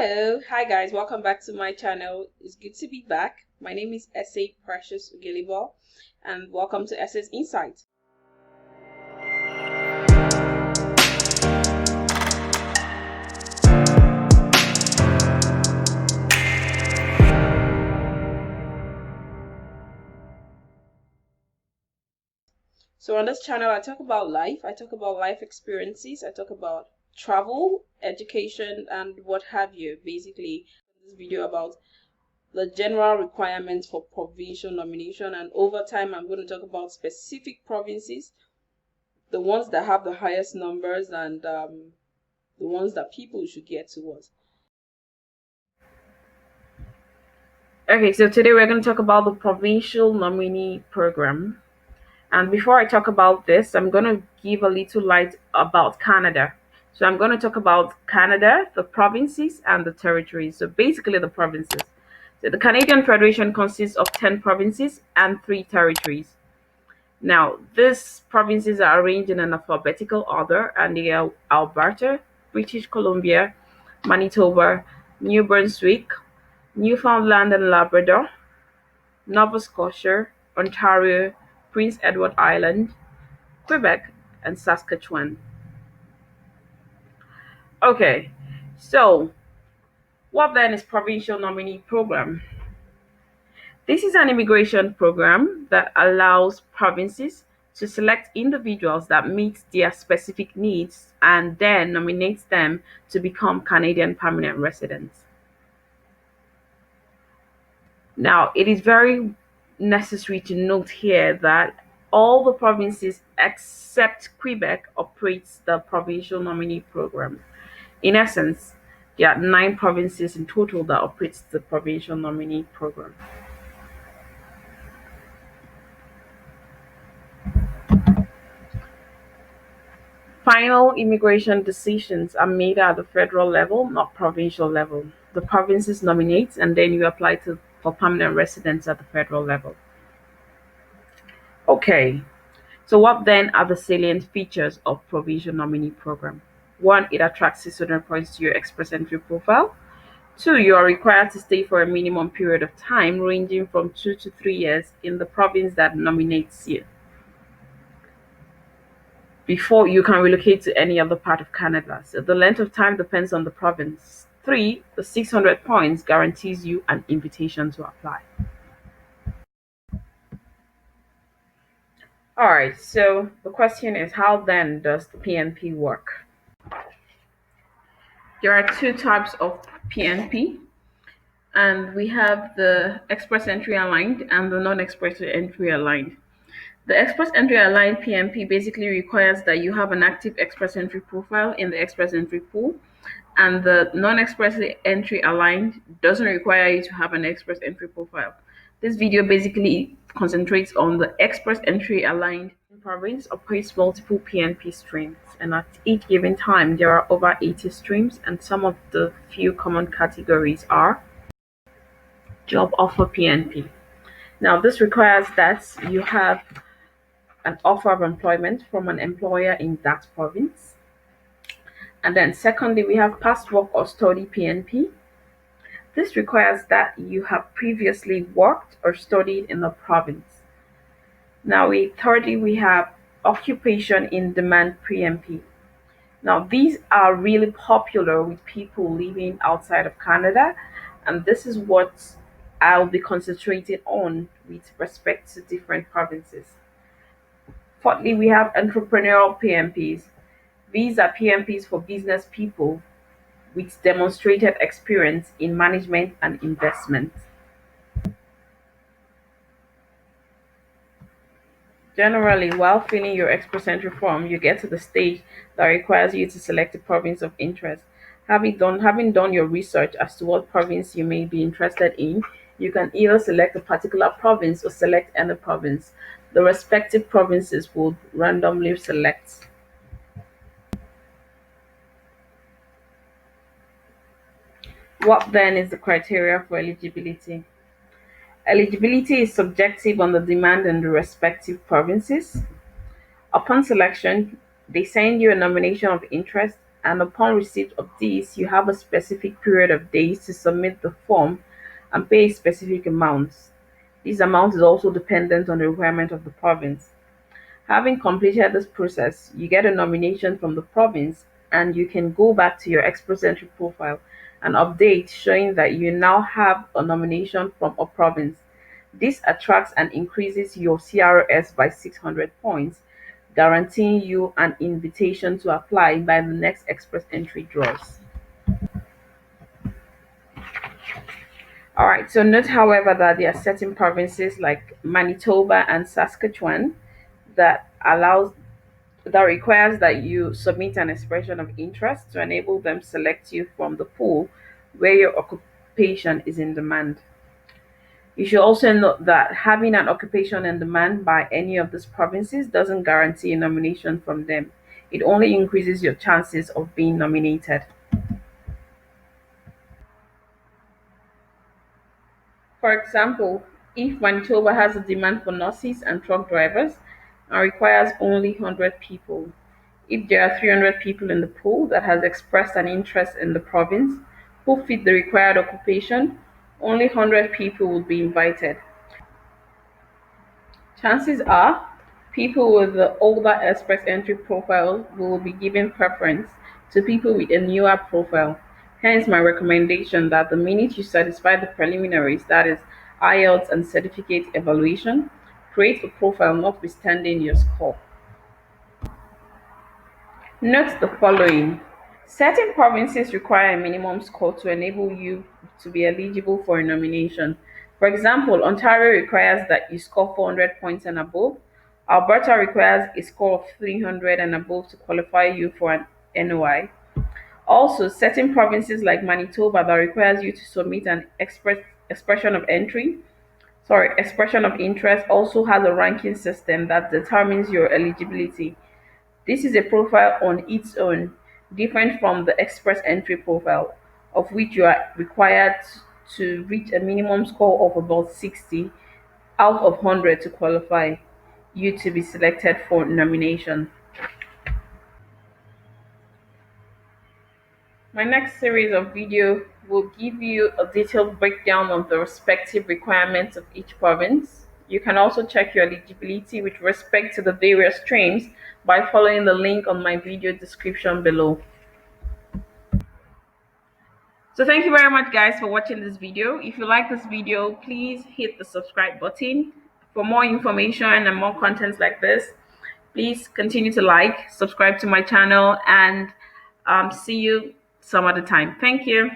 Hi guys, welcome back to my channel. It's good to be back. My name is S.A. Precious Ugelibo and welcome to S.A.'s Insight. So on this channel, I talk about life. I talk about life experiences. I talk about travel, education, and what have you. Basically, this video about the general requirements for provincial nomination, and over time I'm going to talk about specific provinces, the ones that have the highest numbers, and the ones that people should get towards. Okay, so today we're going to talk about the Provincial Nominee Program. And before I talk about this, I'm going to give a little light about Canada. So I'm going to talk about Canada, the provinces, and the territories. So basically the provinces. So the Canadian Federation consists of 10 provinces and 3 territories. Now, these provinces are arranged in an alphabetical order, and they are Alberta, British Columbia, Manitoba, New Brunswick, Newfoundland and Labrador, Nova Scotia, Ontario, Prince Edward Island, Quebec, and Saskatchewan. Okay, so what then is Provincial Nominee Program? This is an immigration program that allows provinces to select individuals that meet their specific needs and then nominates them to become Canadian permanent residents. Now, it is very necessary to note here that all the provinces except Quebec operates the Provincial Nominee Program. In essence, there are 9 provinces in total that operates the Provincial Nominee Program. Final immigration decisions are made at the federal level, not provincial level. The provinces nominate and then you apply for permanent residence at the federal level. Okay, so what then are the salient features of Provincial Nominee Program? 1, it attracts 600 points to your express entry profile. 2, you are required to stay for a minimum period of time ranging from 2 to 3 years in the province that nominates you before you can relocate to any other part of Canada. So the length of time depends on the province. 3, the 600 points guarantees you an invitation to apply. All right, so the question is, how then does the PNP work? There are 2 types of PNP, and we have the express entry aligned and the non-express entry aligned. The express entry aligned PNP basically requires that you have an active express entry profile in the express entry pool, and the non-express entry aligned doesn't require you to have an express entry profile. This video basically concentrates on the express entry aligned. Province operates multiple PNP streams, and at each given time there are over 80 streams, and some of the few common categories are job offer PNP. Now this requires that you have an offer of employment from an employer in that province. And then secondly, we have past work or study PNP. This requires that you have previously worked or studied in the province. Now, thirdly, we have occupation in demand PNP. Now, these are really popular with people living outside of Canada, and this is what I'll be concentrating on with respect to different provinces. Fourthly, we have entrepreneurial PNPs. These are PNPs for business people with demonstrated experience in management and investment. Generally, while filling your express entry form, you get to the stage that requires you to select a province of interest. Having done your research as to what province you may be interested in, you can either select a particular province or select any province. The respective provinces will randomly select. What then is the criteria for eligibility? Eligibility is subjective on the demand in the respective provinces. Upon selection, they send you a nomination of interest and upon receipt of this, you have a specific period of days to submit the form and pay specific amounts. This amount is also dependent on the requirement of the province. Having completed this process, you get a nomination from the province and you can go back to your express entry profile and update showing that you now have a nomination from a province. This attracts and increases your CRS by 600 points, guaranteeing you an invitation to apply by the next express entry draws. Alright, so note however that there are certain provinces like Manitoba and Saskatchewan that allows that requires that you submit an expression of interest to enable them select you from the pool where your occupation is in demand. You should also note that having an occupation in demand by any of these provinces doesn't guarantee a nomination from them. It only increases your chances of being nominated. For example, if Manitoba has a demand for nurses and truck drivers and requires only 100 people, if there are 300 people in the pool that has expressed an interest in the province who fit the required occupation, only 100 people will be invited. Chances are people with the older express entry profile will be given preference to people with a newer profile. Hence, my recommendation that the minute you satisfy the preliminaries, that is IELTS and certificate evaluation, create a profile notwithstanding your score. Note the following. Certain provinces require a minimum score to enable you to be eligible for a nomination. For example, Ontario requires that you score 400 points and above. Alberta requires a score of 300 and above to qualify you for an NOI. Also, certain provinces like Manitoba that requires you to submit an expression of expression of interest also has a ranking system that determines your eligibility. This is a profile on its own, different from the express entry profile, of which you are required to reach a minimum score of about 60 out of 100 to qualify you to be selected for nomination. My next series of video will give you a detailed breakdown of the respective requirements of each province. You can also check your eligibility with respect to the various streams by following the link on my video description below. So thank you very much guys for watching this video. If you like this video, please hit the subscribe button. For more information and more contents like this, please continue to like, subscribe to my channel, and see you some other time. Thank you.